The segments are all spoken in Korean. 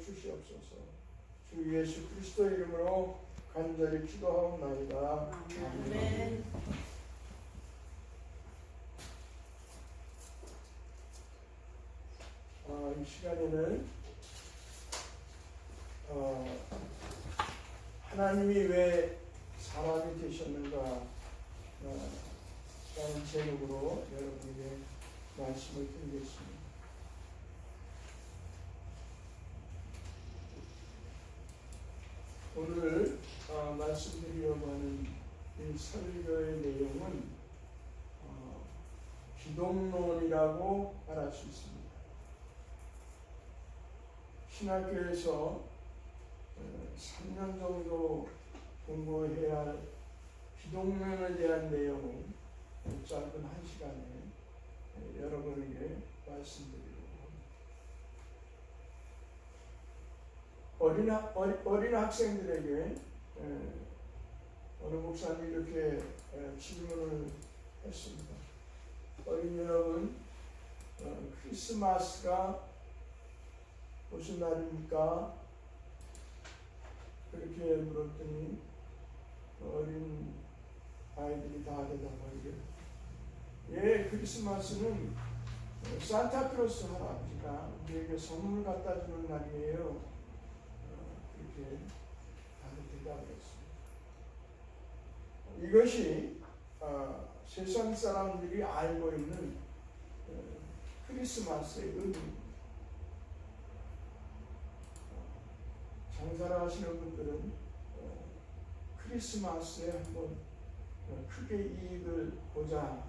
주시옵소서. 주 예수 그리스도 이름으로 간절히 기도하옵나이다. 아멘. 이 시간에는 하나님이 왜 사람이 되셨는가 라는 제목으로 여러분에게 말씀을 드리겠습니다. 오늘 말씀드리려고 하는 이 설교의 내용은 기독론이라고 말할 수 있습니다. 신학교에서 3년 정도 공부해야 할 기독론에 대한 내용을 짧은 1시간에 여러분에게 말씀드리려고 합니다. 어린 학생들에게 어느 목사님이 이렇게 질문을 했습니다. 어린 여러분, 크리스마스가 무슨 날입니까? 그렇게 물었더니 어린 아이들이 다 대답하기를, 예, 크리스마스는 산타크로스 할아버지가 우리에게 선물 갖다 주는 날이에요. 그렇게 다들 대답을 했습니다. 이것이 세상 사람들이 알고 있는 크리스마스의 의미입니다. 장사를 하시는 분들은 크리스마스에 한번 크게 이익을 보자.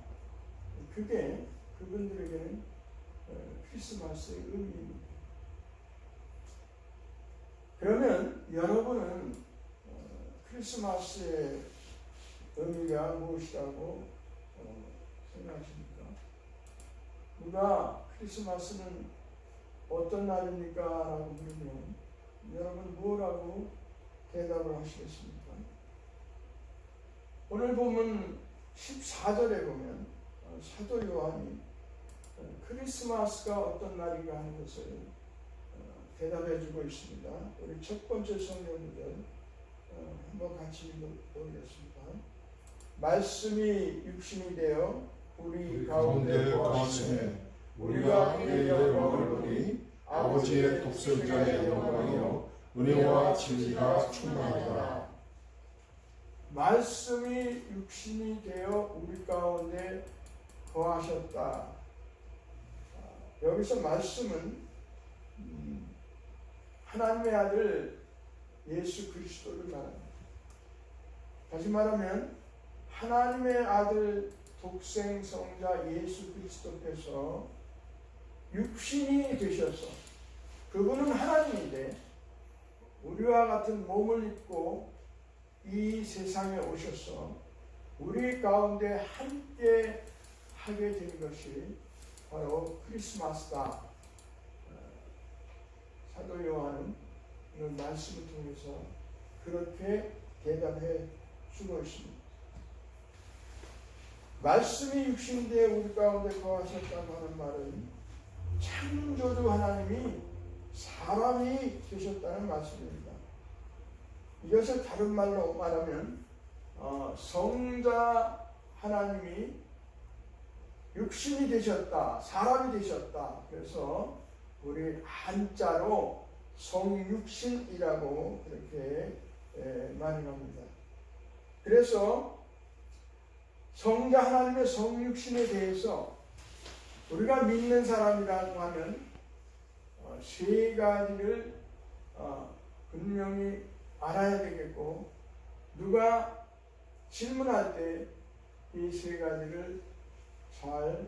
그게 그분들에게는 크리스마스의 의미입니다. 그러면 여러분은 크리스마스의 의미가 무엇이라고 생각하십니까? 누가 크리스마스는 어떤 날입니까? 라고 물으면 여러분 뭐라고 대답을 하시겠습니까? 오늘 보면 14절에 보면 사도 요한이 크리스마스가 어떤 날인가 하는 것을 대답해 주고 있습니다. 우리 첫 번째 성경 구절 한번 같이 읽어보겠습니다. 말씀이 육신이 되어 우리 가운데 거하시네 우리가 그의 영광을 보니 아버지의 독생자의 영광이요 은혜와 진리가 충만하더라. 말씀이 육신이 되어 우리 가운데 거하셨다. 여기서 말씀은 하나님의 아들 예수 그리스도를 말합니다. 다시 말하면 하나님의 아들 독생 성자 예수 그리스도께서 육신이 되셔서 그분은 하나님인데 우리와 같은 몸을 입고 이 세상에 오셔서 우리 가운데 함께 하게 된 것이 바로 크리스마스다. 사도 요한은 이런 말씀을 통해서 그렇게 대답해 주고 있습니다. 말씀이 육신되어 우리 가운데 거하셨다고 하는 말은 창조주 하나님이 사람이 되셨다는 말씀입니다. 이것을 다른 말로 말하면 성자 하나님이 육신이 되셨다, 사람이 되셨다. 그래서 우리 한자로 성육신이라고 그렇게 말합니다. 그래서 성자 하나님의 성육신에 대해서 우리가 믿는 사람이라고 하면 세 가지를 분명히 알아야 되겠고, 누가 질문할 때 이 세 가지를 잘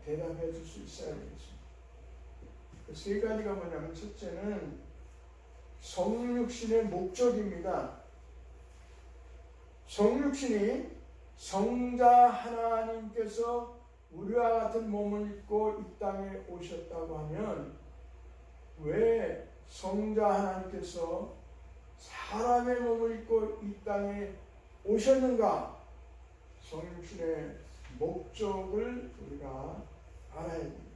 대답해 줄 수 있어야 되겠습니다. 그 세 가지가 뭐냐면, 첫째는 성육신의 목적입니다. 성육신이 성자 하나님께서 우리와 같은 몸을 입고 이 땅에 오셨다고 하면 왜 성자 하나님께서 사람의 몸을 입고 이 땅에 오셨는가? 성육신의 목적을 우리가 알아야 됩니다.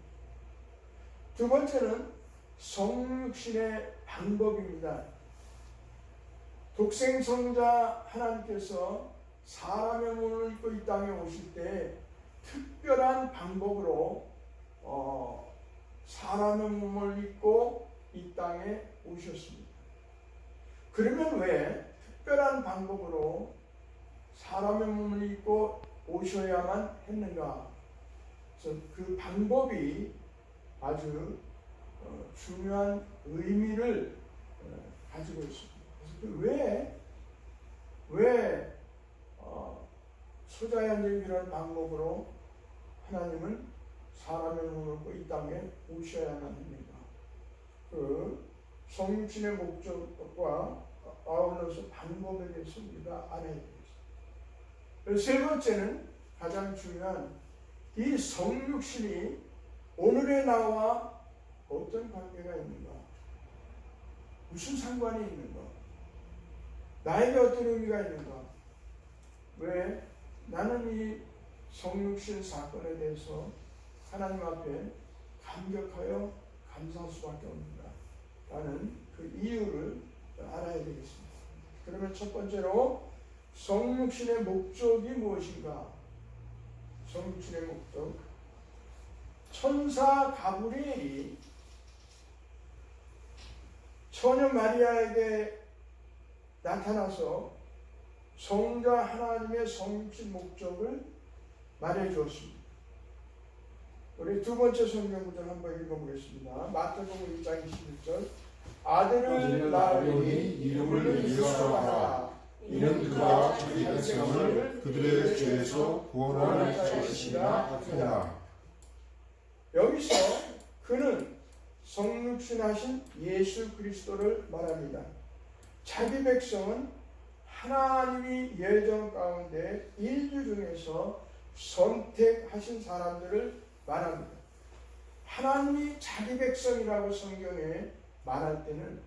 두 번째는 성육신의 방법입니다. 독생성자 하나님께서 사람의 몸을 입고 이 땅에 오실 때 특별한 방법으로 사람의 몸을 입고 이 땅에 오셨습니다. 그러면 왜 특별한 방법으로 사람의 몸을 입고 오셔야만 했는가? 그래서 그 방법이 아주 중요한 의미를 가지고 있습니다. 그래서 왜 소자연적이라는 방법으로 하나님은 사람의 몸을 입고 이 땅에 오셔야만 합니까? 그 성육신의 목적과 아울러서 방법에 대해서 우리가 알아야 되겠습니다. 세 번째는 가장 중요한 이 성육신이 오늘의 나와 어떤 관계가 있는가? 무슨 상관이 있는가? 나에게 어떤 의미가 있는가? 왜 나는 이 성육신 사건에 대해서 하나님 앞에 감격하여 감사할 수밖에 없는가? 라는 그 이유를 알아야 되겠습니다. 그러면 첫 번째로 성육신의 목적이 무엇인가? 성육신의 목적. 천사 가브리엘이 처녀 마리아에게 나타나서 성자 하나님의 성육신 목적을 말해 주었습니다. 우리 두 번째 성경 구절 한번 읽어보겠습니다. 마태복음 1장 21절. 아들을 낳으니 이름을 예수라 하라. 이는 그가 자기 백성을 그들의 죄에서 구원할 것이라 하더라. 여기서 그는 성육신하신 예수 그리스도를 말합니다. 자기 백성은 하나님이 예정 가운데 인류 중에서 선택하신 사람들을 말합니다. 하나님이 자기 백성이라고 성경에 말할 때는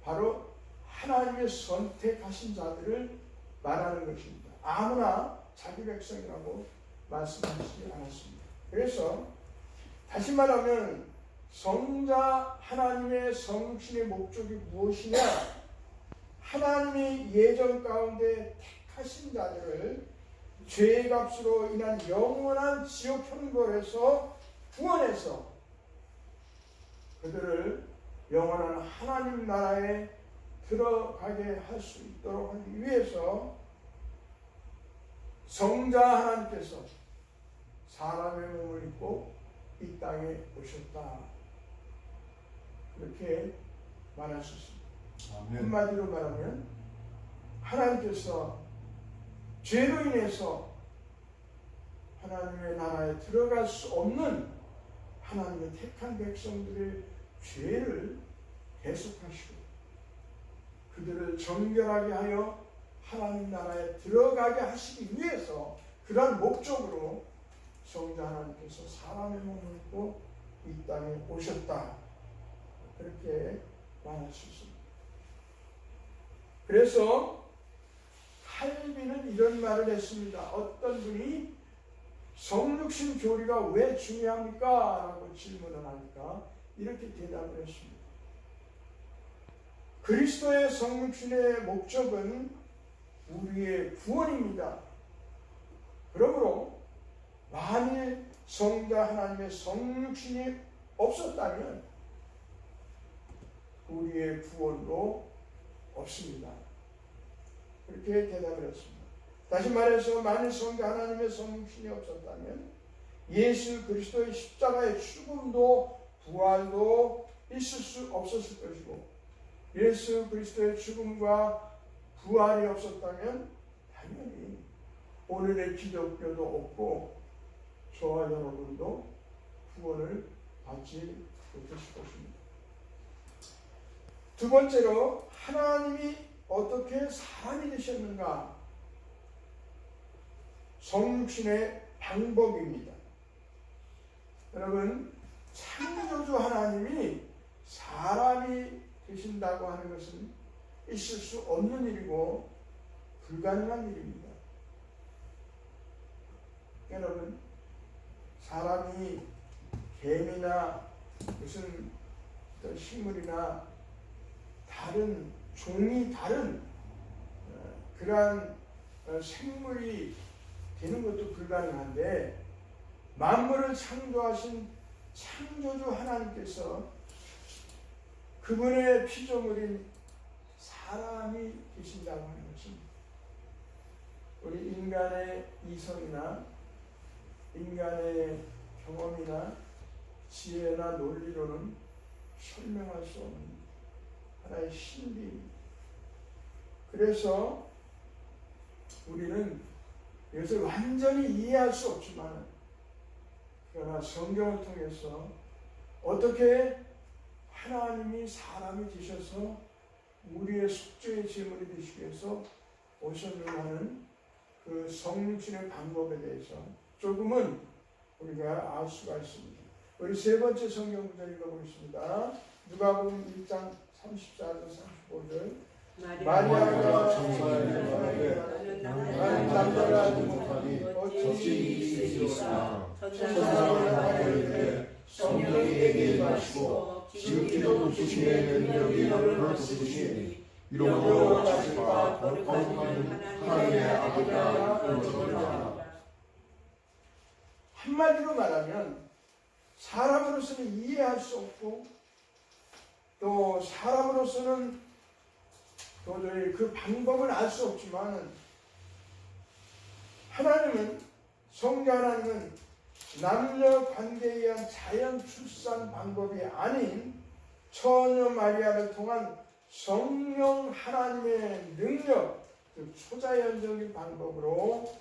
바로 하나님의 선택하신 자들을 말하는 것입니다. 아무나 자기 백성이라고 말씀하시지 않았습니다. 그래서 다시 말하면 성자 하나님의 성육신의 목적이 무엇이냐? 하나님이 예정 가운데 택하신 자들을 죄의 값으로 인한 영원한 지옥 형벌에서 구원해서 그들을 영원한 하나님 나라에 들어가게 할 수 있도록 하기 위해서 성자 하나님께서 사람의 몸을 입고 이 땅에 오셨다. 그렇게 말할 수 있습니다. 아멘. 한마디로 말하면 하나님께서 죄로 인해서 하나님의 나라에 들어갈 수 없는 하나님의 택한 백성들의 죄를 대속하시고 그들을 정결하게 하여 하나님 나라에 들어가게 하시기 위해서 그런 목적으로 성자 하나님께서 사람의 몸을 입고 이 땅에 오셨다. 그렇게 말할 수 있습니다. 그래서 칼빈은 이런 말을 했습니다. 어떤 분이 성육신 교리가 왜 중요합니까? 라고 질문을 하니까 이렇게 대답을 했습니다. 그리스도의 성육신의 목적은 우리의 구원입니다. 그러므로 만일 성자 하나님의 성육신이 없었다면 우리의 구원도 없습니다. 그렇게 대답을 했습니다. 다시 말해서 만일 성자 하나님의 성육신이 없었다면 예수 그리스도의 십자가의 죽음도 부활도 있을 수 없었을 것이고 예수 그리스도의 죽음과 부활이 없었다면 당연히 오늘의 기독교도 없고 저와 여러분도 구원을 받지 못했을 것입니다. 두 번째로 하나님이 어떻게 사람이 되셨는가? 성육신의 방법입니다. 여러분, 창조주 하나님이 사람이 되신다고 하는 것은 있을 수 없는 일이고 불가능한 일입니다. 여러분, 사람이 개미나 무슨 어떤 식물이나 다른 종이 다른 그러한 생물이 되는 것도 불가능한데 만물을 창조하신 창조주 하나님께서 그분의 피조물인 사람이 계신다고 하는 것입니다. 우리 인간의 이성이나 인간의 경험이나 지혜나 논리로는 설명할 수 없는 하나의 신비입니다. 그래서 우리는 이것을 완전히 이해할 수 없지만 그러나 성경을 통해서 어떻게 하나님이 사람이 되셔서 우리의 속죄의 제물이 되시기 위해서 오셨는가 하는 그 성육신의 방법에 대해서 조금은 우리가 알 수가 있습니다. 우리 세 번째 성경 구절 읽어보겠습니다. 누가복음 1장 34절 35절. 마리아가 천사에게 말하되 나는 남자를 알지 못하니 어찌 이를 수 있으나 천사가 말하되 성령이 내게 임하시고 지극히도 높으심의 능력이 너를 받으시니 이러므로 자식과 거룩하는 하나님의 아버지가 그러시리라. 한마디로 말하면 사람으로서는 이해할 수 없고 또 사람으로서는 도저히 그 방법을 알 수 없지만 하나님은 성자 하나님은 남녀 관계에 의한 자연 출산 방법이 아닌 처녀 마리아를 통한 성령 하나님의 능력, 그 초자연적인 방법으로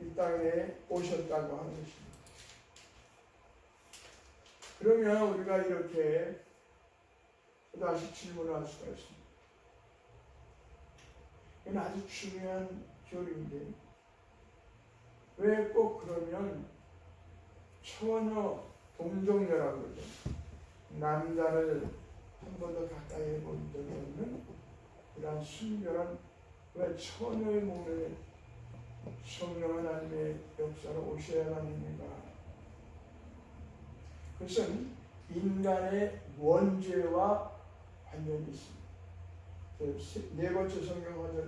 이 땅에 오셨다고 하는 것입니다. 그러면 우리가 이렇게 다시 질문을 할 수가 있습니다. 이건 아주 중요한 교리인데 왜 꼭 그러면 처녀 동정녀라고 그러죠. 남자를 한 번도 가까이 해본 적이 없는 그러한 순결한 왜 처녀의 몸에 성령 하나님의 역사로 오셔야만 합니까? 그것은 인간의 원죄와 관련이 있습니다. 네 번째 성경 먼저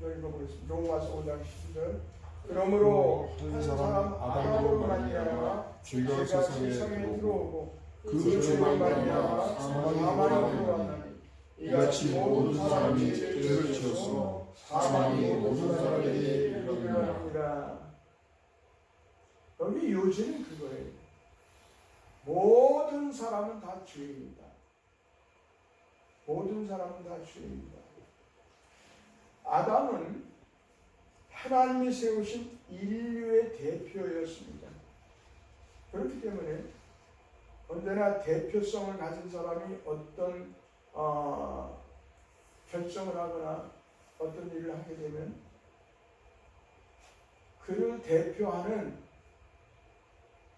읽어보겠습니다. 로마서 5장 12절. 그러므로 한 사람 아담으로 말미암아 죄가 세상에 들어오고 그 죄로 말미암아 사망이 들어왔나니 이같이 모든 사람이 죄를 지어서 사망이 모든 사람에게 이르렀느니라. 여기 요지는 그거예요. 모든 사람은 다 죄인이다. 모든 사람은 다 죄인이다. 아담은 하나님이 세우신 인류의 대표였습니다. 그렇기 때문에 언제나 대표성을 가진 사람이 어떤 결정을 하거나 어떤 일을 하게 되면 그를 대표하는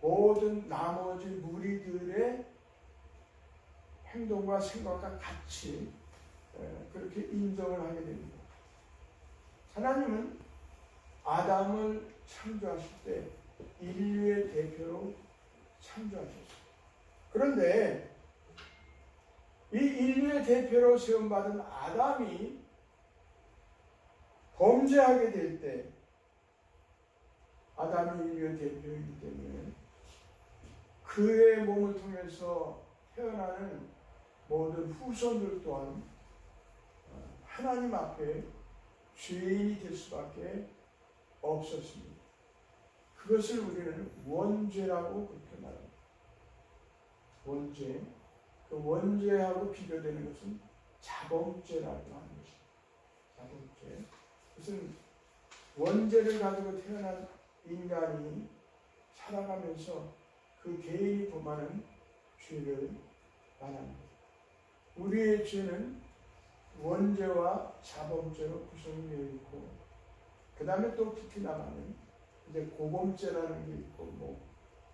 모든 나머지 무리들의 행동과 생각과 같이 그렇게 인정을 하게 됩니다. 하나님은 아담을 창조하실 때 인류의 대표로 창조하셨어요. 그런데 이 인류의 대표로 세움받은 아담이 범죄하게 될 때 아담이 인류의 대표이기 때문에 그의 몸을 통해서 태어나는 모든 후손들 또한 하나님 앞에 죄인이 될 수밖에 없었습니다. 그것을 우리는 원죄라고 그렇게 말합니다. 원죄. 그 원죄하고 비교되는 것은 자범죄라고 하는 것입니다. 자범죄. 그것은 원죄를 가지고 태어난 인간이 살아가면서 그 개인이 범하는 죄를 말합니다. 우리의 죄는 원죄와 자범죄로 구성이 되어 있고 그 다음에 또 깊이 나가는 이제 고범죄라는 게 있고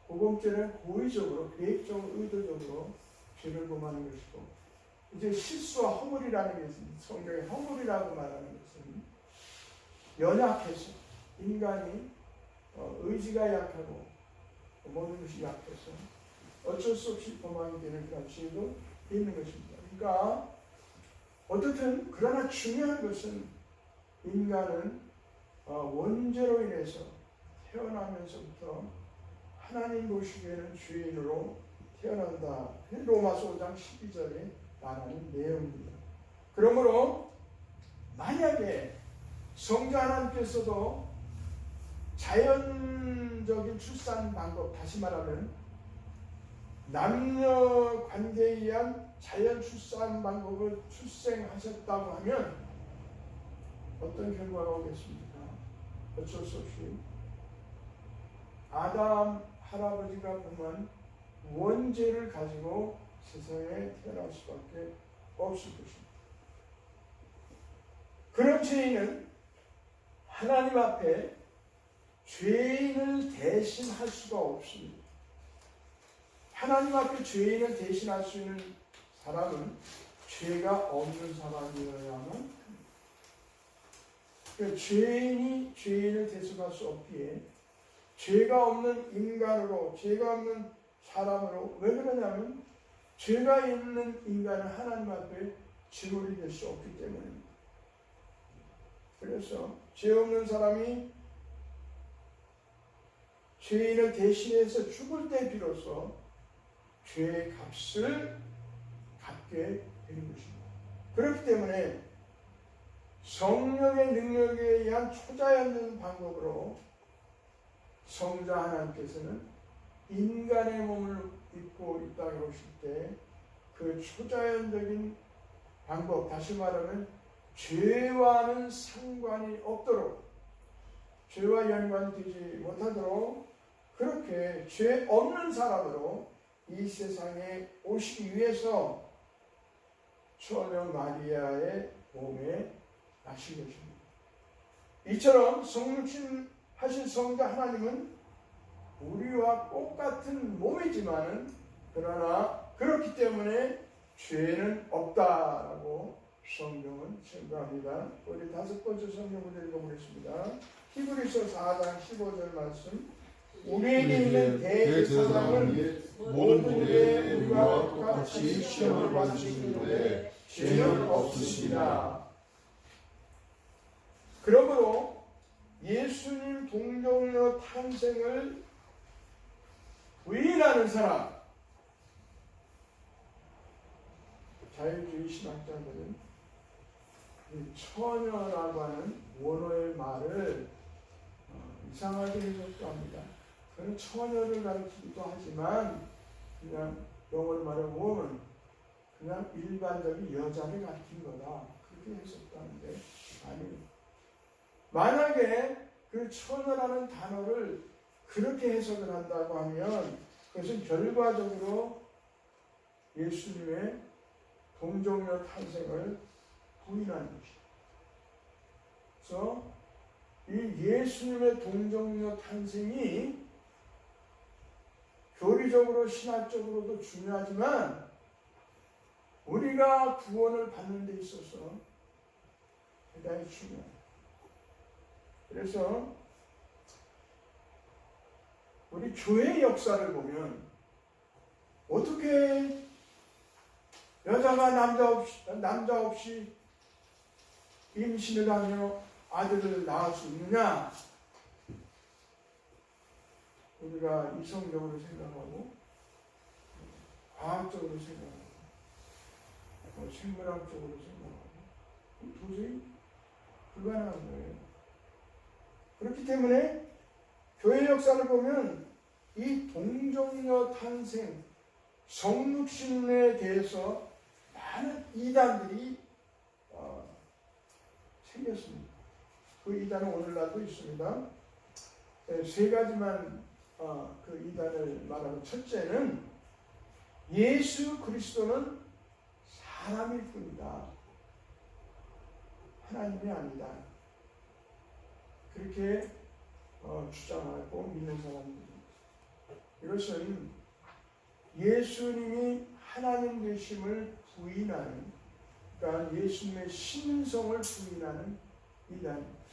고범죄는 고의적으로 계획적으로 의도적으로 죄를 범하는 것이고 이제 실수와 허물이라는 게 있습니다. 성경에 허물이라고 말하는 것은 연약해서 인간이 의지가 약하고 모든 것이 약해서 어쩔 수 없이 범하게 되는 그런 죄도 있는 것입니다. 그러니까 어떻든 그러나 중요한 것은 인간은 원죄로 인해서 태어나면서부터 하나님 보시기에는 죄인으로 태어난다. 로마서 5장 12절에 말하는 내용입니다. 그러므로 만약에 성자 하나님께서도 자연적인 출산 방법, 다시 말하면 남녀 관계에 의한 자연 출산 방법을 출생하셨다고 하면 어떤 결과가 오겠습니까? 어쩔 수 없이 아담 할아버지가 보면 원죄를 가지고 세상에 태어날 수밖에 없을 것입니다. 그런 죄인은 하나님 앞에 죄인을 대신할 수가 없습니다. 하나님 앞에 죄인을 대신할 수 있는 사람은 죄가 없는 사람이어야만 합니다. 그러니까 죄인이 죄인을 대신할 수 없기에 죄가 없는 인간으로, 죄가 없는 사람으로, 왜 그러냐면 죄가 있는 인간은 하나님 앞에 증언이 될 수 없기 때문입니다. 그래서 죄 없는 사람이 죄인을 대신해서 죽을 때 비로소 죄의 값을 갚게 되는 것입니다. 그렇기 때문에 성령의 능력에 의한 초자연적인 방법으로 성자 하나님께서는 인간의 몸을 입고 이 땅에 오실 때 그 초자연적인 방법, 다시 말하면 죄와는 상관이 없도록, 죄와 연관되지 못하도록 그렇게 죄 없는 사람으로 이 세상에 오시기 위해서 처녀 마리아의 몸에 나신 것입니다. 이처럼 성육신 하신 성자 하나님은 우리와 똑같은 몸이지만은 그러나 그렇기 때문에 죄는 없다라고 성경은 증거합니다. 우리 다섯 번째 성경 구절 읽어보겠습니다. 히브리서 4장 15절 말씀. 우리에게 있는 대제사장은 모든 일에 우리와 똑같이 시험을 받으시는데 죄는 없으시다. 그러므로 예수님 동정녀 탄생을 부인하는 사람, 자유주의 신학자들은 처녀라고 하는 원어의 말을 이상하게 해석도 합니다. 그는 처녀를 가리키기도 하지만 그냥 영어로 말해보면 그냥 일반적인 여자를 가리킨 거다. 그렇게 해석도 하는데 아니, 만약에 그 처녀라는 단어를 그렇게 해석을 한다고 하면 그것은 결과적으로 예수님의 동정녀 탄생을 부인하는 것이다. 그래서 이 예수님의 동정녀 탄생이 교리적으로 신학적으로도 중요하지만 우리가 구원을 받는 데 있어서 대단히 중요합니다. 그래서 우리 교회의 역사를 보면 어떻게 여자가 남자 없이 임신을 하며 아들을 낳을 수 있느냐? 우리가 이성적으로 생각하고 과학적으로 생각하고 생물학적으로 생각하고 도저히 불가능한 거예요. 그렇기 때문에 교회 역사를 보면 이 동정녀 탄생, 성육신에 대해서 많은 이단들이 생겼습니다. 그 이단은 오늘날도 있습니다. 세 가지만 그 이단을 말하면, 첫째는 예수 그리스도는 사람일 뿐이다. 하나님이 아니다. 그렇게 주장하고 믿는 사람들입니다. 이것은 예수님이 하나님 되심을 부인하는, 그러니까 예수님의 신성을 부인하는 이단입니다.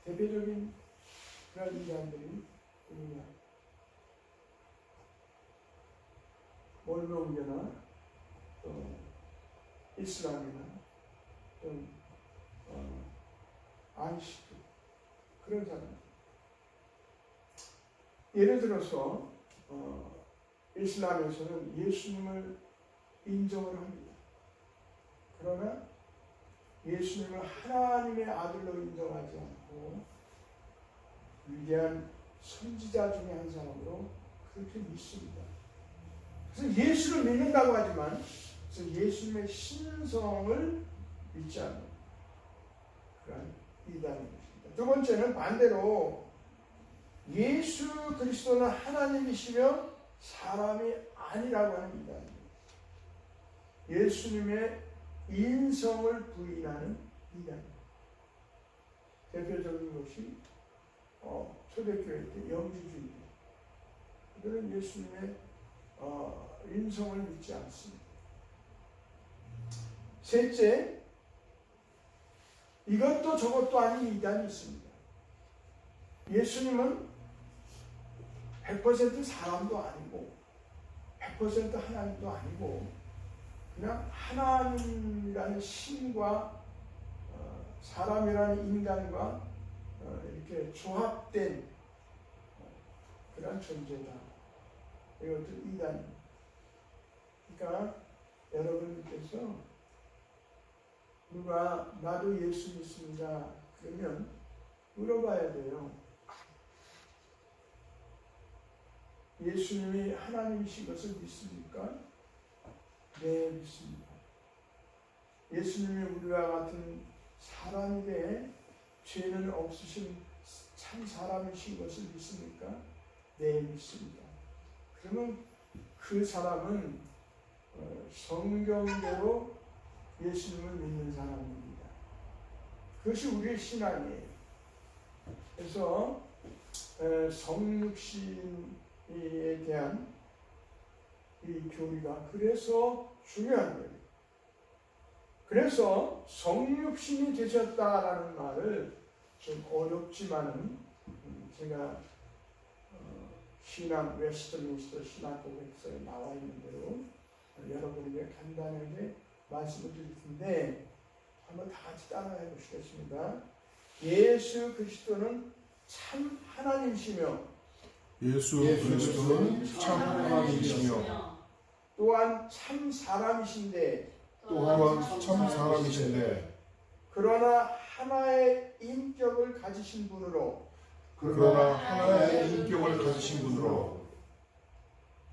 대표적인 그런 이단들이 뭐냐? 몰몬교나 또 이슬람이나 또 안식교 그런 사람. 예를 들어서 이슬람에서는 예수님을 인정을 합니다. 그러나 예수님을 하나님의 아들로 인정하지 않고 위대한 선지자 중에 한 사람으로 그렇게 믿습니다. 그래서 예수를 믿는다고 하지만 그래서 예수님의 신성을 믿지 않는 그런 이단입니다. 두 번째는 반대로 예수 그리스도는 하나님이시며 사람이 아니라고 하는 이단입니다. 예수님의 인성을 부인하는 이단입니다. 대표적인 것이 초대교회 때 영지주의입니다. 그들은 예수님의 인성을 믿지 않습니다. 셋째, 이것도 저것도 아닌 이단이 있습니다. 예수님은 100% 사람도 아니고 100% 하나님도 아니고 그냥 하나님이라는 신과 사람이라는 인간과 이렇게 조합된 그런 존재다. 이것도 이단입니다. 그러니까 여러분께서 누가 나도 예수 믿습니다. 그러면 물어봐야 돼요. 예수님이 하나님이신 것을 믿습니까? 네, 믿습니다. 예수님이 우리와 같은 사람인데 죄는 없으신 참 사람이신 것을 믿습니까? 네, 믿습니다. 그러면 그 사람은 성경대로 예수님을 믿는 사람입니다. 그것이 우리의 신앙이에요. 그래서 성육신에 대한 이 교리가 그래서 중요한 거예요. 그래서 성육신이 되셨다라는 말을 좀 어렵지만은 제가 신앙 웨스트민스터 신학 고백서에 나와 있는 대로 여러분에게 간단하게 말씀을 드릴 텐데 한번 다 같이 따라해 보시겠습니다. 예수 그리스도는 참 하나님이시며 예수 그리스도는 참 하나님이시며 또한 참 사람이신데 그러나 하나의 인격을 가지신 분으로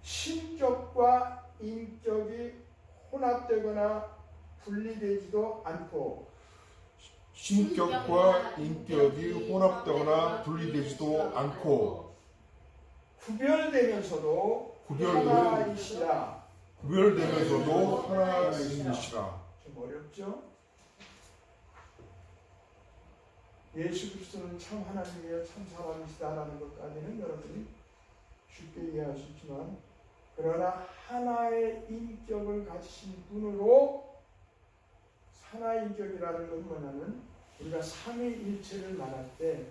신격과 인격이 혼합되거나 분리되지도 않고 구별되면서도 하나이시라. 좀 어렵죠? 예수 그리스도는 참 하나님이여 참 사람이시다라는 것까지는 여러분이 쉽게 이해할 수 있지만 그러나 하나의 인격을 가지신 분으로 하나의 인격이라는 건 뭐냐면 우리가 삼위일체를 말할 때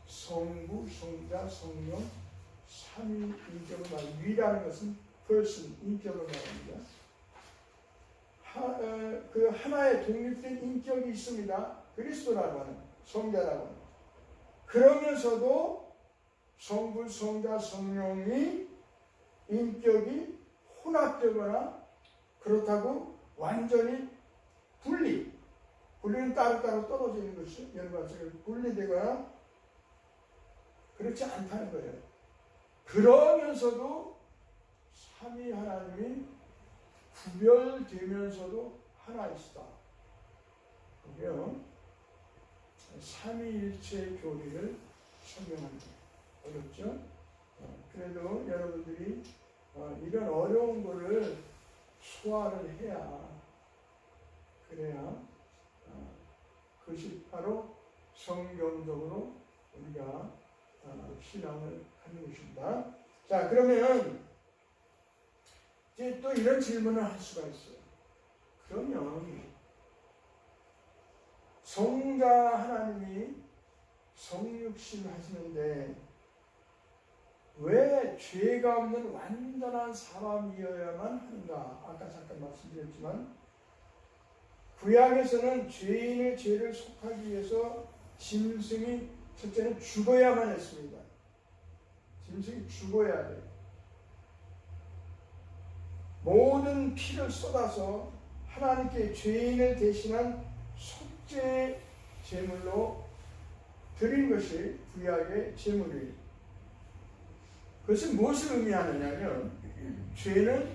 성부, 성자, 성령 삼위인격을 말합니다. 위라는 것은 person, 인격을 말합니다. 그 하나의 독립된 인격이 있습니다. 그리스도라고 하는 성자라고 하는. 그러면서도 성부, 성자, 성령이 인격이 혼합되거나 그렇다고 완전히 분리는 따로따로 떨어져 있는 것이 연관성이 분리되거나 그렇지 않다는 거예요. 그러면서도 삼위 하나님이 구별되면서도 하나이시다. 그러면 삼위일체 교리를 설명합니다. 어렵죠? 그래도 여러분들이 이런 어려운 거를 소화를 해야 그래야 그것이 바로 성경적으로 우리가 신앙을 하는 것입니다. 자, 그러면 이제 또 이런 질문을 할 수가 있어요. 그러면 성자 하나님이 성육신 하시는데 왜 죄가 없는 완전한 사람이어야만 하는가? 아까 잠깐 말씀드렸지만 구약에서는 죄인의 죄를 속하기 위해서 짐승이 첫째는 죽어야만 했습니다. 짐승이 죽어야 돼요. 모든 피를 쏟아서 하나님께 죄인을 대신한 속죄 제물로 드린 것이 구약의 제물이에요. 그것은 무엇을 의미하느냐면 죄는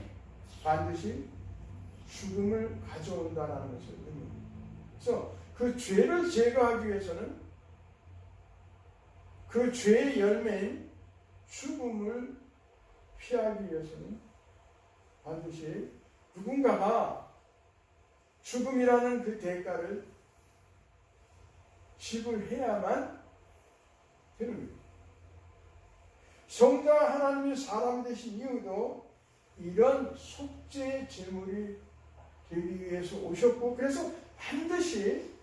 반드시 죽음을 가져온다는 것을 의미합니다. 그래서 그 죄를 제거하기 위해서는 그 죄의 열매인 죽음을 피하기 위해서는 반드시 누군가가 죽음이라는 그 대가를 지불해야만 되는 겁니다. 성자 하나님이 사람 되신 이유도 이런 속죄 제물이 되기 위해서 오셨고, 그래서 반드시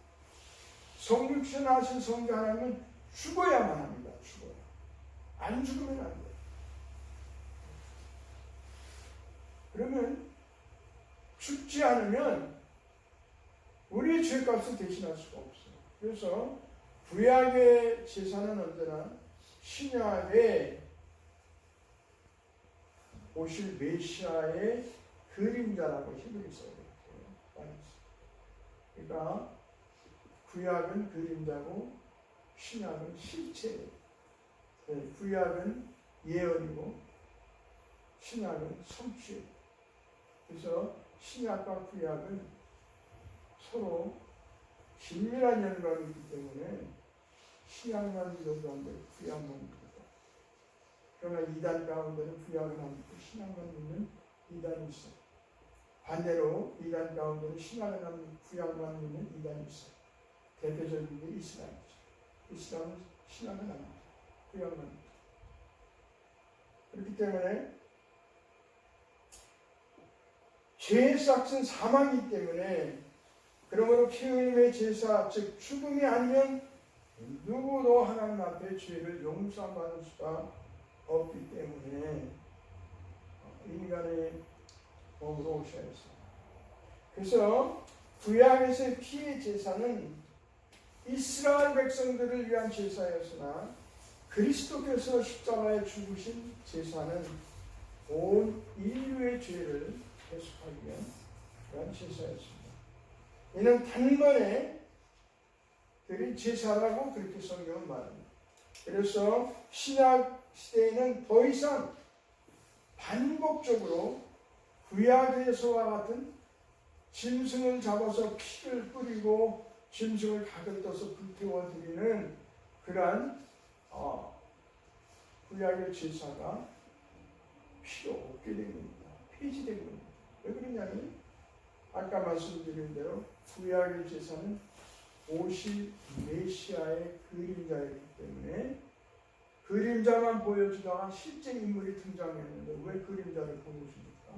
성육신하신 성자 하나님은 죽어야만 합니다. 죽어야. 안 죽으면 안 돼요. 그러면 죽지 않으면 우리의 죄값을 대신할 수가 없어요. 그래서 구약의 제사는 언제나 신약에 오실 메시아의 그림자라고 히브리서에 그러니까 구약은 그림자고 신약은 실체예요. 구약은 예언이고 신약은 성취예요. 그래서 신약과 구약은 서로 긴밀한 연관이 있기 때문에 신약만 믿어도 안 되고 구약만 믿어도. 그러나 이단 가운데는 구약을 안 믿고 신약만 믿는 이단이 있어요. 반대로 이단 가운데는 신약을 안 믿고 구약만 믿는 이단이 있어요. 대표적인 게 이슬람이죠. 이슬람은 신약을 안 믿고 구약만 믿고. 그렇기 때문에 죄의 삭은 사망이기 때문에 그러므로 피 흘림의 제사, 즉 죽음이 아니면 누구도 하나님 앞에 죄를 용서받을 수가 없기 때문에 인간의 몸으로 오셔야 했습니다. 그래서 구약에서의 피의 제사는 이스라엘 백성들을 위한 제사였으나 그리스도께서 십자가에 죽으신 제사는 온 인류의 죄를 해석하기 위한 제사였습니다. 이는 단번에 드린 제사라고 그렇게 성경은 말합니다. 그래서 신약 시대에는 더 이상 반복적으로 구약에서와 같은 짐승을 잡아서 피를 뿌리고 짐승을 각을 떠서 불태워 드리는 그러한 구약의 제사가 필요 없게 된 겁니다. 폐지된 겁니다. 왜 그러냐면 아까 말씀드린 대로 구약의 제사는 오실 메시아의 그림자이기 때문에 그림자만 보여주다가 실제 인물이 등장했는데 왜 그림자를 보여줍니까?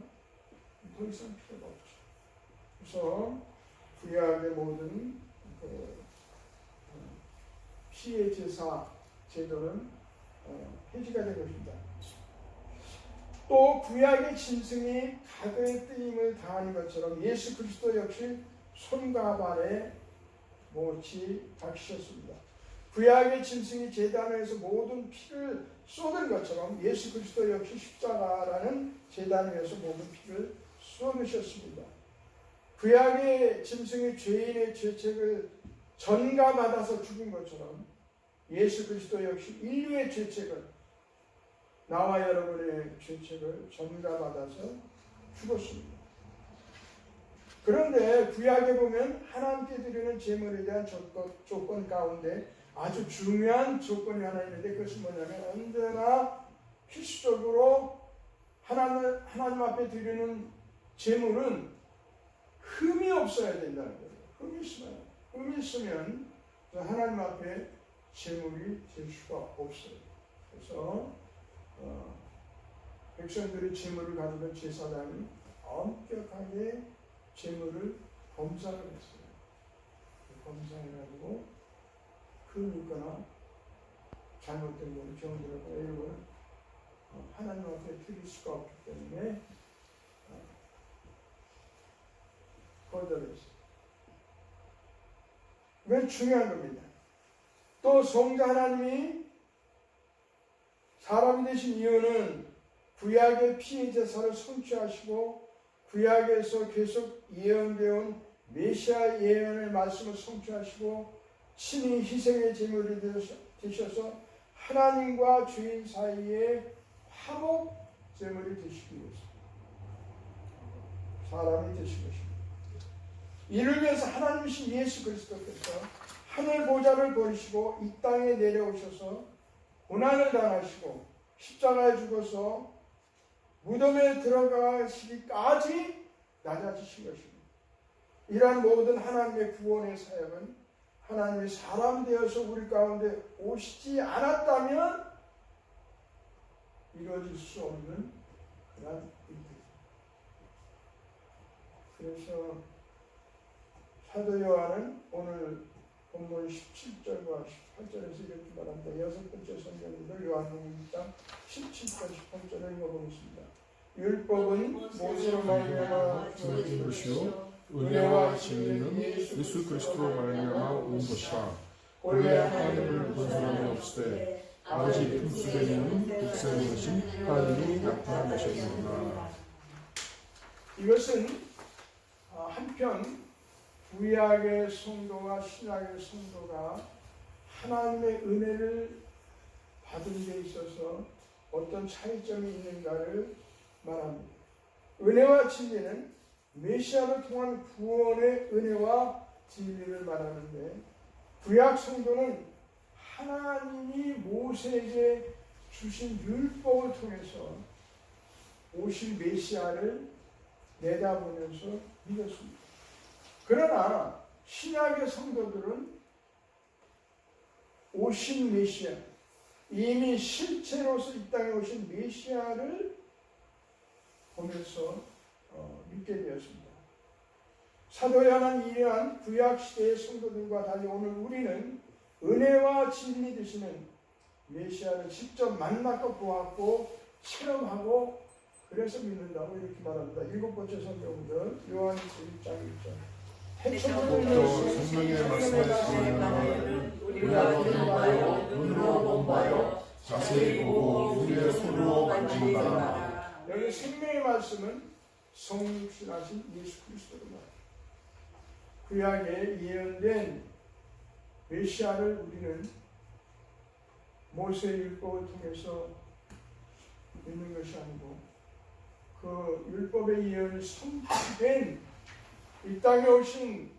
더 이상 필요가 없죠. 그래서 구약의 모든 피의 제사 제도는 폐지가 된 것입니다. 또 구약의 짐승이 각의 뜨임을 다하는 것처럼 예수 그리스도 역시 손과 발에 못이 박히셨습니다. 구약의 짐승이 제단 위에서 모든 피를 쏟은 것처럼 예수 그리스도 역시 십자가라는 제단 위에서 모든 피를 쏟으셨습니다. 구약의 짐승이 죄인의 죄책을 전가받아서 죽은 것처럼 예수 그리스도 역시 인류의 죄책을 나와 여러분의 죄책을 전가받아서 죽었습니다. 그런데 구약에 보면 하나님께 드리는 제물에 대한 조건 가운데 아주 중요한 조건이 하나 있는데 그것은 뭐냐면 언제나 필수적으로 하나님 앞에 드리는 제물은 흠이 없어야 된다는 거예요. 흠이 있으면 하나님 앞에 제물이 될 수가 없어요. 그래서 백성들이 제물을 가지고 제사장이 엄격하게 제물을 검사를 했어요. 검사해가지고 흠이 있거나 잘못된 것을 정들었거나 이런 걸 하나님 앞에 드릴 수가 없기 때문에 거절했어요. 이건 중요한 겁니다. 또 성자 하나님이 사람이 되신 이유는 구약의 피의 제사를 성취하시고 구약에서 계속 예언되어 온 메시아 예언의 말씀을 성취하시고 친히 희생의 제물이 되셔서 하나님과 주인 사이에 화목 제물이 되시기 위해서 사람이 되신 것입니다. 이를 위해서 하나님이신 예수 그리스도께서 하늘 보좌를 버리시고 이 땅에 내려오셔서 고난을 당하시고 십자가에 죽어서 무덤에 들어가시기까지 낮아지신 것입니다. 이러한 모든 하나님의 구원의 사역은 하나님이 사람 되어서 우리 가운데 오시지 않았다면 이루어질 수 없는 그런 일입니다. 그래서 사도 요한은 오늘 본문 17절과 18절에서 이렇게 말합니다. 여섯 번째 성경인데 요한복음 1장 17절 18절을 읽어보겠습니다. 율법은 모세로 말미암아 주어진 것이요 은혜와 진리는 예수 그리스도로 말미암아 온 것이라. 본래 하나님을 본 사람이 없으되 아버지 품수되는 독생이 되신 하나님이 나타난 것이었느니라. 이것은 한편 구약의 성도와 신약의 성도가 하나님의 은혜를 받은 데 있어서 어떤 차이점이 있는가를 말합니다. 은혜와 진리는 메시아를 통한 구원의 은혜와 진리를 말하는데 구약 성도는 하나님이 모세에게 주신 율법을 통해서 오실 메시아를 내다보면서 믿었습니다. 그러나 신약의 성도들은 오신 메시아, 이미 실체로서 이 땅에 오신 메시아를 보면서 믿게 되었습니다. 사도 요한은 이러한 구약시대의 성도들과 달리 오늘 우리는 은혜와 진리 되시는 메시아를 직접 만나고 보았고 체험하고 그래서 믿는다고 이렇게 말합니다. 일곱 번째 성경은 요한일서 1장 1절. 또 성령의 말씀을 우리가 들은 바요 눈으로 본 바요 자세히 보고 우리의 손으로 만진 바라. 여기 생명의 말씀은 성육신하신 예수 그리스도로 말합니다. 구약에 예언된 메시아를 우리는 모세의 율법을 통해서 믿는 것이 아니고 그 율법의 예언이 성취된 이 땅에 오신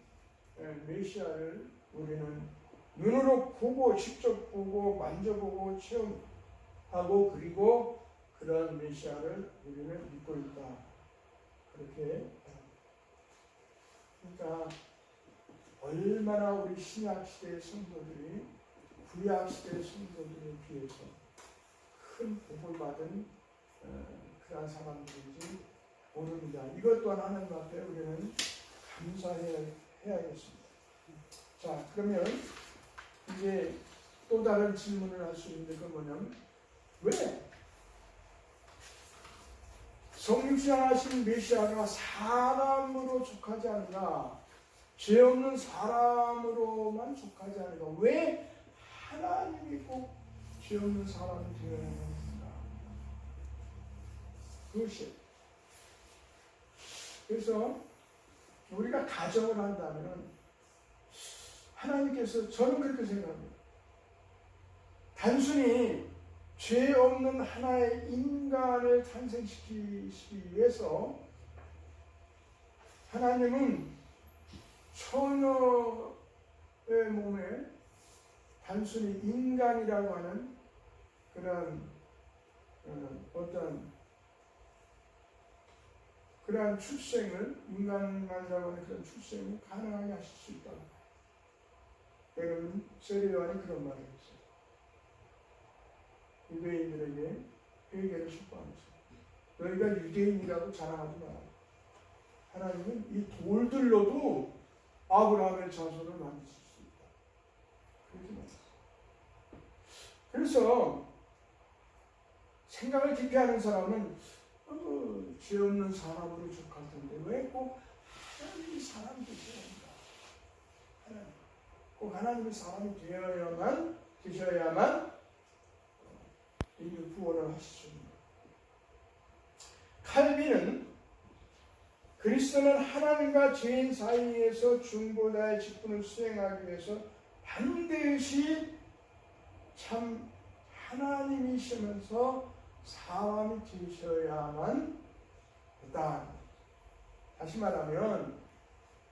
메시아를 우리는 눈으로 보고 직접 보고 만져보고 체험하고 그리고 그런 메시아를 우리는 믿고 있다. 그렇게 그러니까 얼마나 우리 신약시대의 성도들이 구약시대의 성도들에 비해서 큰 복을 받은 그런 사람들인지 모릅니다. 이것 또한 하나님 앞에 우리는 감사해야겠습니다. 자, 그러면 이제 또 다른 질문을 할 수 있는데 그건 뭐냐면 왜 성육신하신 메시아가 사람으로 속하지 않나, 죄 없는 사람으로만 속하지 않는가, 왜 하나님이 꼭 죄 없는 사람이 되어야 하는가, 그것이. 그래서 우리가 가정을 한다면 하나님께서, 저는 그렇게 생각합니다. 단순히 죄 없는 하나의 인간을 탄생시키기 위해서 하나님은 처녀의 몸에 단순히 인간이라고 하는 그런 어떤 그러한 출생을, 인간이라고 하는 그런 출생을 가능하게 하실 수 있다. 여러분, 세례 요한이 그런 말을 했어요. 유대인들에게 회개를 촉구하면서 너희가 유대인이라고 자랑하지 마라. 하나님은 이 돌들로도 아브라함의 자손을 만드실 수 있다. 그렇게 말했어요. 그래서 생각을 깊이 하는 사람은 죄 없는 사람으로 족할 텐데 왜 꼭 하나님이 사람이 되셔야 하나님. 꼭 하나님이 사람이 되셔야만 인류 구원을 하실 수 있는 거예요. 칼빈은 그리스도는 하나님과 죄인 사이에서 중보자의 직분을 수행하기 위해서 반드시 참 하나님이시면서 사람이 되셔야만 했다. 다시 말하면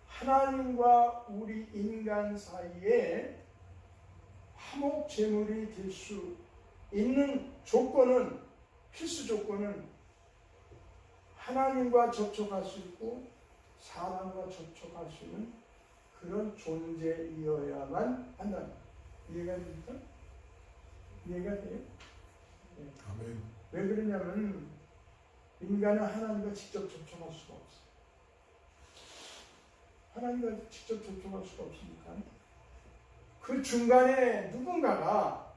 하나님과 우리 인간 사이에 화목 제물이 될 수 있는 조건은, 필수 조건은 하나님과 접촉할 수 있고 사람과 접촉할 수 있는 그런 존재이어야만 한다. 이해가 됩니까? 이해가 돼요? 네. 아멘. 왜 그러냐면 인간은 하나님과 직접 접촉할 수가 없어요. 하나님과 직접 접촉할 수가 없으니까 그 중간에 누군가가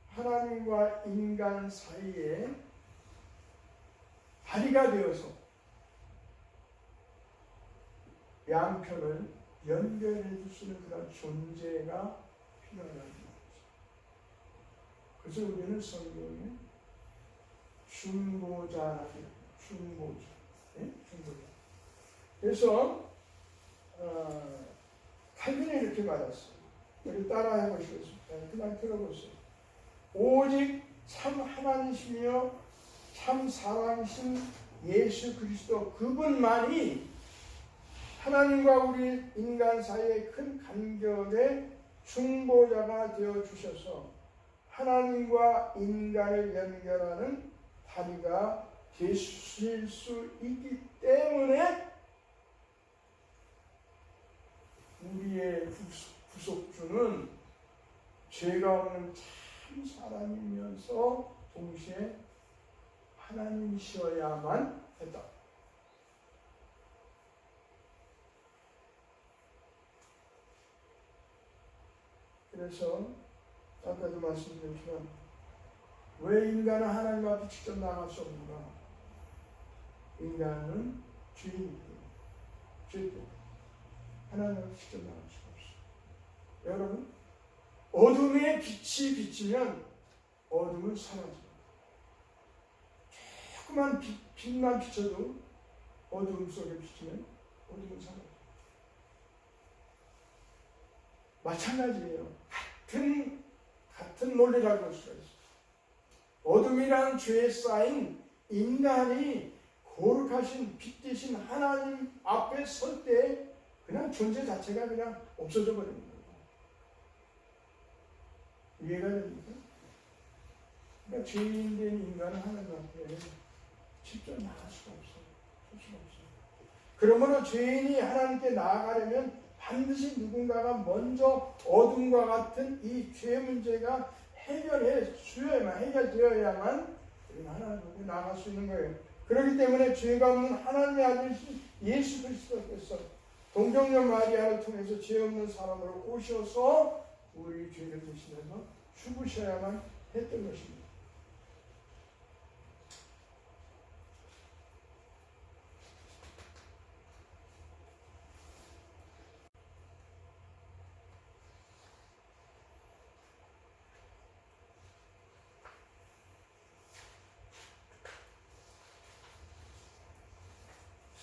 하나님과 인간 사이에 다리가 되어서 양편을 연결해 줄 수 있는 그런 존재가 필요하다는 거죠. 그래서 우리는 성경에 중보자라고 해요. 중보자. 네? 중보자. 그래서 칼빈이 이렇게 말했어요. 우리 따라해 보시겠습니다. 그냥 들어보세요. 오직 참 하나님이시며 참 사랑이신 예수 그리스도 그분만이 하나님과 우리 인간 사이의 큰 간격의 중보자가 되어 주셔서 하나님과 인간을 연결하는 다리가 되실 수 있기 때문에 우리의 구속주는 죄가 없는 참 사람이면서 동시에 하나님이셔야만 했다. 그래서 아까도 말씀드렸지만 왜 인간은 하나님 앞에 직접 나갈 수 없는가? 인간은 죄이기 때문에, 죄 때문에 하나님 앞에 직접 나갈 수가 없어요. 여러분, 어둠에 빛이 비치면 어둠은 사라져요. 조그만 빛만 비춰도 어둠 속에 비치면 어둠은 사라져요. 마찬가지예요. 같은 논리라고 할 수가 있어요. 어둠이라는 죄에 쌓인 인간이 거룩하신 빛 대신 하나님 앞에 설 때 그냥 존재 자체가 그냥 없어져 버리는 거예요. 이해가 됩니까? 그러니까 죄인 된 인간은 하나님 앞에 직접 나갈 수가 없어요. 설 수가 없어요. 그러므로 죄인이 하나님께 나아가려면 반드시 누군가가 먼저 어둠과 같은 이 죄 문제가 해결되어야만 하나님 앞에 나아갈 수 있는 거예요. 그렇기 때문에 죄가 없는 하나님의 아들이신 예수 그리스도께서 동정녀 마리아를 통해서 죄 없는 사람으로 오셔서 우리 죄를 대신해서 죽으셔야만 했던 것입니다.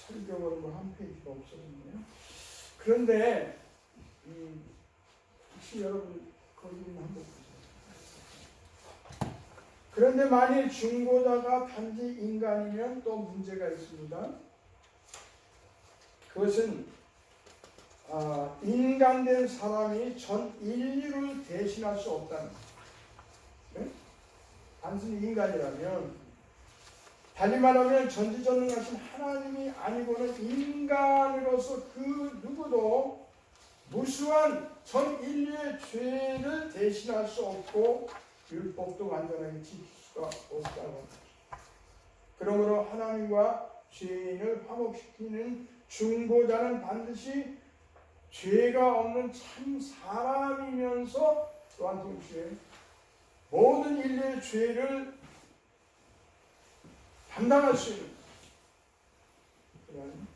설교는 한 페이지가 없어졌네요. 그런데 혹시 여러분 거기 한번 보세요. 그런데 만일 중보자가 단지 인간이면 또 문제가 있습니다. 그것은 인간된 사람이 전 인류를 대신할 수 없다는 거예요. 네? 단순히 인간이라면, 달리 말하면 전지전능하신 하나님이 아니고는 인간으로서 그 누구도 무수한 전 인류의 죄를 대신할 수 없고 율법도 완전하게 지킬 수가 없다고 합니다. 그러므로 하나님과 죄인을 화목시키는 중보자는 반드시 죄가 없는 참 사람이면서 또한 동시에 모든 인류의 죄를 감당할 수 있는 그런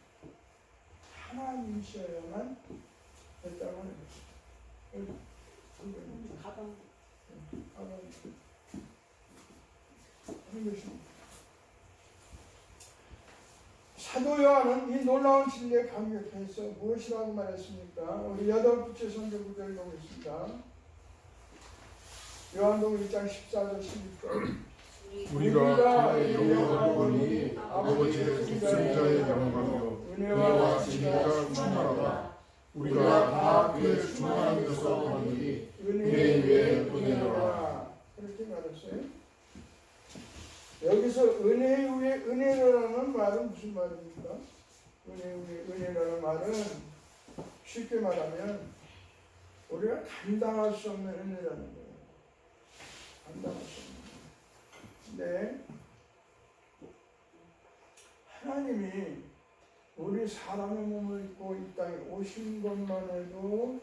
하나님이셔야만 됐다고 하는 것입니다. 가방 하는 것입니다. 사도 요한은 이 놀라운 진리에 감격해서 무엇이라고 말했습니까? 우리 8번째 성경 구절을 보겠습니다. 요한복음 1장 14절 16절. 우리가 그의 영광을 보니 아버지의 독생자의 영광이요 은혜와 진리가 충만하다. 우리가 다 그의 충만한 데서 보니 은혜 위에 은혜로라. 그렇게 말했어요. 여기서 은혜 위에 은혜로라는 말은 무슨 말입니까? 은혜 위에 은혜라는 말은 쉽게 말하면 우리가 감당할 수 없는 은혜라는 거예요. 감당할 수 없는. 근데 하나님이 우리 사람의 몸을 입고 이 땅에 오신 것만 해도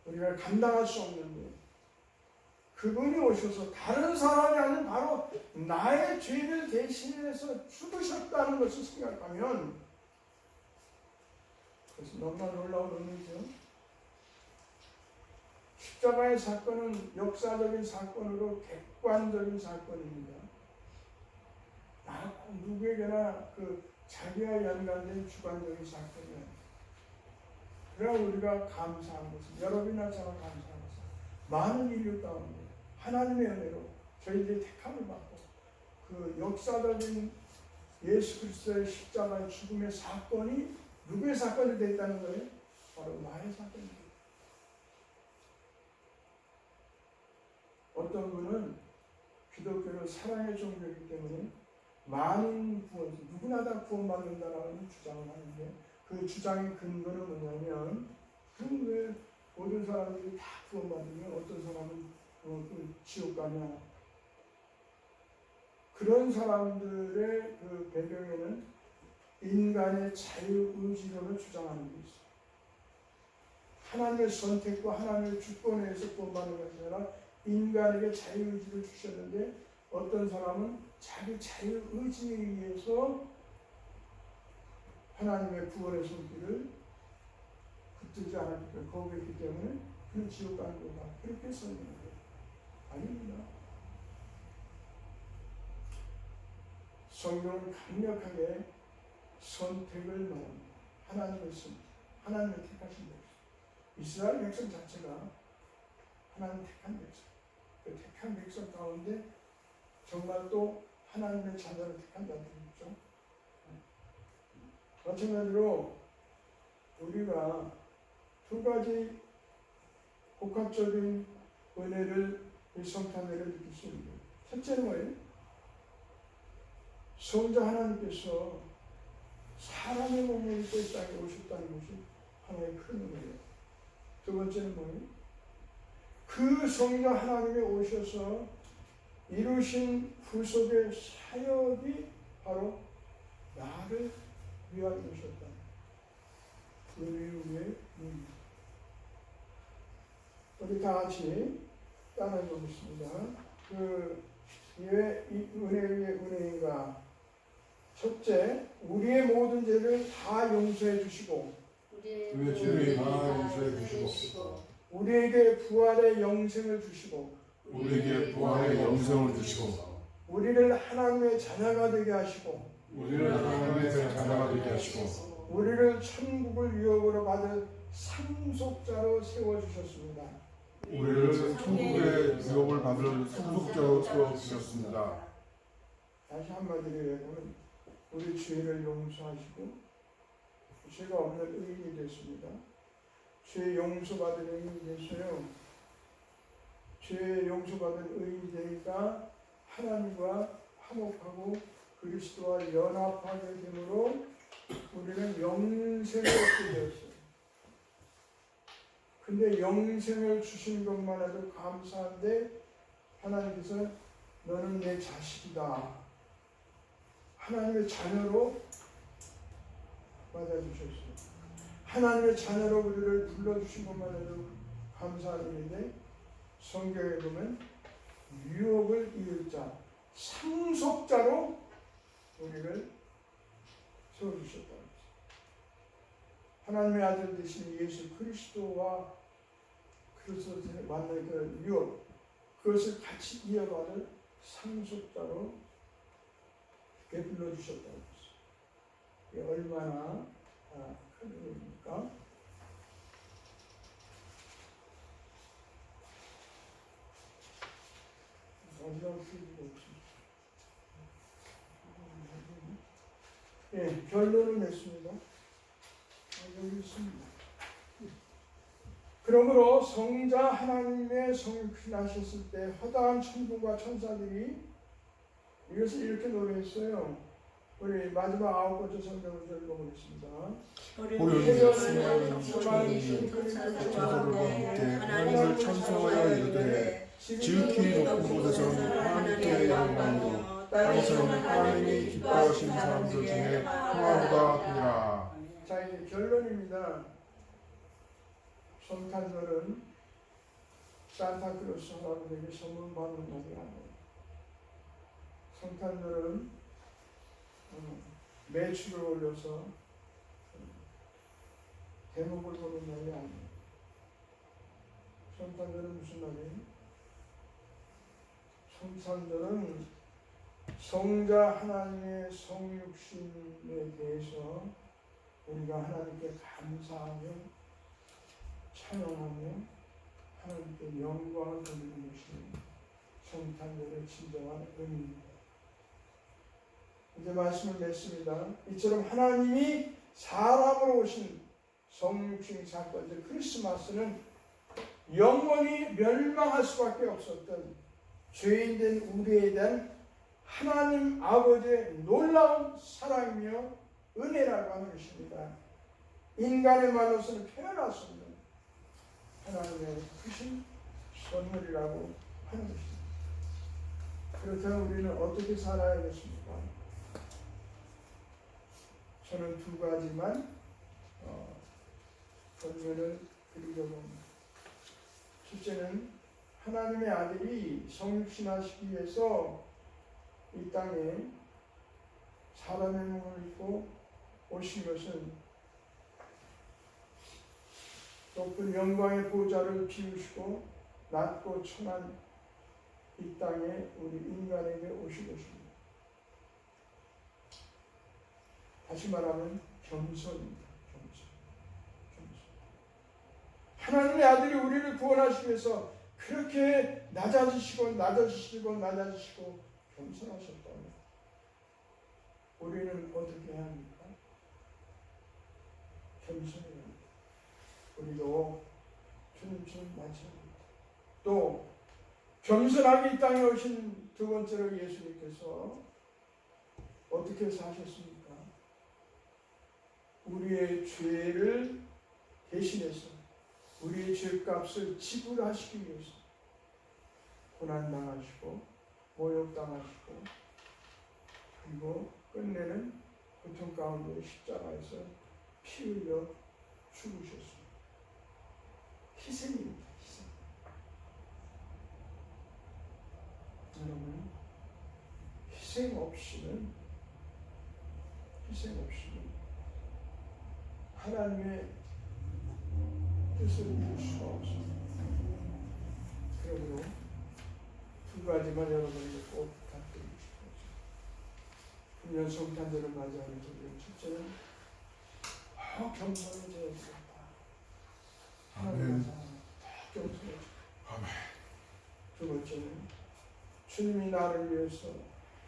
우리가 감당할 수 없는 거예요. 그분이 오셔서 다른 사람이 아닌 바로 나의 죄를 대신해서 죽으셨다는 것을 생각하면 그래서 너무나 놀라운 의미죠. 십자가의 사건은 역사적인 사건으로 객관적인 사건입니다. 누구에게나 자기와 연관된 주관적인 사건이에요. 그러나 우리가 감사한 것은 여러분이나 저가 감사한 것은 많은 인류 가운데 하나님의 은혜로 저희들이 택함을 받고 그 역사적인 예수 그리스도의 십자가의 죽음의 사건이 누구의 사건이 됐다는 거예요? 바로 나의 사건입니다. 어떤 분은 기독교를 사랑의 종교이기 때문에 많은 구원, 누구나 다 구원받는다라는 주장을 하는데 그 주장의 근거는 뭐냐면 왜 모든 사람들이 다 구원받으면 어떤 사람은 지옥 가냐. 그런 사람들의 그 배경에는 인간의 자유의지론을 주장하는 게 있어요. 하나님의 선택과 하나님의 주권에 의해서 구원받는 것이 아니라 인간에게 자유의지를 주셨는데 어떤 사람은 자기 자유의지에 의해서 하나님의 구원의 손길을 붙들지 않았기 거기에 있기 때문에 그는 지옥 가는 거다. 그렇게 설명해요. 아닙니다. 성경은 강력하게 선택을 말합니다. 하나님의 선택, 하나님의 택하신 백성. 이스라엘 백성 자체가 하나님 택한 백성. 그 택한 백성 가운데 정말 또 하나님의 자녀를 택한 자들이 있죠. 마찬가지로 우리가 두 가지 복합적인 은혜를 이 성탄절에 느낄 수 있는 거예요. 첫째는 뭐예요? 성자 하나님께서 사람의 몸을 입고 이 땅에 오셨다는 것이 하나의 큰 은혜예요. 두 번째는 뭐예요? 그 성자 하나님이 오셔서 이루신 구속의 사역이 바로 나를 위하여 오셨다. 은혜 위에 은혜. 우리 다 같이 따라해 보겠습니다. 왜 이 은혜 위에 은혜인가? 첫째, 우리의 모든 죄를 다 용서해 주시고 우리의 죄를 다 용서해 주시고 우리에게 부활의 영생을 주시고 우리에게 부활의 영생을 주시고 우리를 하나님의 자녀가 되게 하시고 우리를 하나님의 자녀가 되게 하시고 우리를 천국을 유업으로 받을 상속자로 세워주셨습니다. 우리를 천국의 유업을 받을 상속자로 세워주셨습니다. 다시 한마디로 얘기하면 우리 죄를 용서하시고 죄가 없는 의인이 됐습니다. 죄 용서받은 의인이 됐어요. 죄 용서받은 의인이 되니까 하나님과 화목하고 그리스도와 연합하게 되므로 우리는 영생을 얻게 되었어요. 근데 영생을 주신 것만 해도 감사한데 하나님께서 너는 내 자식이다. 하나님의 자녀로 맞아주셨어요. 하나님의 자녀로 우리를 불러주신 것만 해도 감사한 일인데 성경에 보면 유업을 이을 자, 상속자로 우리를 세워주셨다. 하나님의 아들 되신 예수 그리스도와 그리스도를 만날 그 유업, 그것을 같이 이어받을 상속자로 이렇게 불러주셨다고 했어요. 이게 얼마나 큰 의미입니까? 마지막 필요가 없습니다. 예, 결론을 냈습니다. 여기 있습니다. 그러므로 성자 하나님의 성육신 하셨을 때 허다한 천군과 천사들이 이것을 이렇게 노래했어요. 우리 마지막 9번째 성경을 읽어보겠습니다. 보혈이 수많은 천군이 천사들과 함께 하나님을 찬송하여 이르되 지극히 높은 곳에서는 하나님께 영광이요 땅에서는 하나님이 기뻐하신 사람들 중에 평화로다 하니라. 자, 이제 결론입니다. 성탄절은 산타크로스 할아버지에게 선물 받는 날이 아니에요. 성탄절은 매출을 올려서 대목을 보는 날이 아니에요. 성탄절은 무슨 날이에요? 성탄절은 성자 하나님의 성육신에 대해서 우리가 하나님께 감사하며 찬양하며 하나님께 영광을 돌리는 것이 성탄절의 진정한 의미입니다. 이제 말씀을 맺습니다. 이처럼 하나님이 사람으로 오신 성육신 사건, 이제 크리스마스는 영원히 멸망할 수밖에 없었던 죄인된 우리에 대한 하나님 아버지의 놀라운 사랑이며 은혜라고 하는 것입니다. 인간의 말로서는 표현할 수 없는 하나님의 크신 선물이라고 하는 것입니다. 그렇다면 우리는 어떻게 살아야겠습니까? 저는 두 가지만 권면을 드리려고 합니다. 첫째는 하나님의 아들이 성육신하시기 위해서 이 땅에 사람의 몸을 입고 오신 것은 높은 영광의 보좌를 비우시고 낮고 천한 이 땅에 우리 인간에게 오신 것입니다. 다시 말하면 겸손입니다. 겸손. 하나님의 아들이 우리를 구원하시기 위해서 그렇게 낮아지시고 겸손하셨다면 우리는 어떻게 해야 합니까? 겸손해야 합니다. 우리도 주님처럼 마찬가지입니다. 또 겸손하게 이 땅에 오신 두 번째로 예수님께서 어떻게 사셨습니까? 우리의 죄를 대신해서 우리의 죄값을 지불하시기 위해서 고난당하시고 모욕당하시고 그리고 끝내는 고통 가운데 십자가에서 피 흘려 죽으셨습니다. 희생입니다. 희생. 여러분, 희생 없이는 하나님의 뜻을 이룰 수가 없습니다. 그러므로 두 가지만 여러분에게 꼭 부탁드리고 싶습니다. 금년 성탄절을 맞이하는 우리 첫째는 겸손해져야 되겠다. 아멘. 겸손해져. 아멘. 두 번째는 주님이 나를 위해서